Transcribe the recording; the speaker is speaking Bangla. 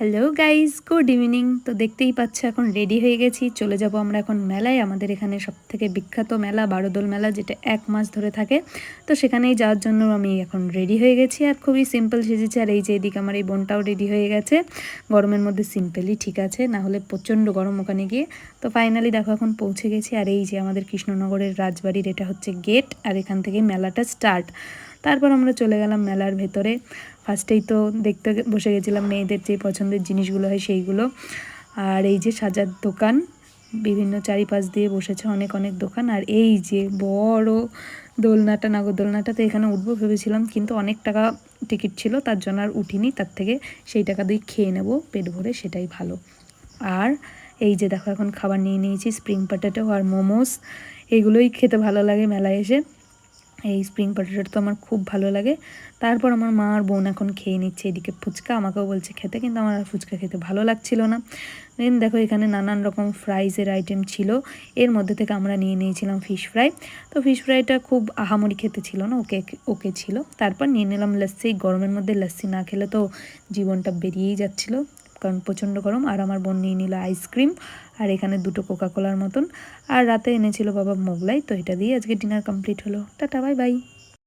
Hello guys, good evening. তো দেখতেই পাচ্ছ এখন রেডি হয়ে গেছি, চলে যাব আমরা এখন মেলায়। আমাদের এখানে সবথেকে বিখ্যাত মেলা বারোদোল মেলা, যেটা 1 মাস ধরে থাকে। তো সেখানেই যাওয়ার জন্য আমি এখন রেডি হয়ে গেছি আর খুবই সিম্পল সেজেছি। আর এই যে এদিকে আমার এই বোনটাও রেডি হয়ে গেছে। গরমের মধ্যে সিম্পলই ঠিক আছে, না হলে প্রচণ্ড গরম ওখানে গিয়ে। তো ফাইনালি দেখো এখন পৌঁছে গেছি। আর এই যে আমাদের কৃষ্ণনগরের রাজবাড়ির এটা হচ্ছে গেট, আর এখান থেকে মেলাটা স্টার্ট। তারপর আমরা চলে গেলাম মেলার ভেতরে। ফার্স্টেই তো দেখতে বসে গেছিলাম মেয়েদের যে পছন্দের জিনিসগুলো হয় সেইগুলো। আর এই যে সাজার দোকান, বিভিন্ন চারিপাশ দিয়ে বসেছে অনেক অনেক দোকান। আর এই যে বড় দোলনাটা, নাগরদোলনাটা, তো এখানে উঠবো ভেবেছিলাম, কিন্তু অনেক টাকা টিকিট ছিল, তার জন্য আর উঠিনি। তার থেকে সেই টাকা দিয়ে খেয়ে নেব পেট ভরে, সেটাই ভালো। আর এই যে দেখো এখন খাবার নিয়ে নিয়েছি, স্প্রিং পটেটো আর মোমোস। এগুলোই খেতে ভালো লাগে মেলায় এসে। এই স্প্রিং পটেটোটা তো আমার খুব ভালো লাগে। তারপর আমার মা আর বোন এখন খেয়ে নিচ্ছে এদিকে ফুচকা, আমাকেও বলছে খেতে, কিন্তু আমার আর ফুচকা খেতে ভালো লাগছিল না। দেন দেখো এখানে নানান রকম ফ্রাইজের আইটেম ছিল, এর মধ্যে থেকে আমরা নিয়ে নিয়েছিলাম ফিশ ফ্রাই। তো ফিশ ফ্রাইটা খুব আহামরি খেতে ছিল না, ওকে ওকে ছিল। তারপর নিয়ে নিলাম লস্যি। গরমের মধ্যে লস্যি না খেলে তো জীবনটা বেরিয়েই যাচ্ছিল, কারণ প্রচণ্ড গরম। আর আমার বোন নিয়ে নিল আইসক্রিম, আর এখানে 2টো কোকা কোলার মতন। আর রাতে এনেছিল বাবা মোগলাই। তো এটা দিয়ে আজকে ডিনার কমপ্লিট হলো। Tata, bye bye.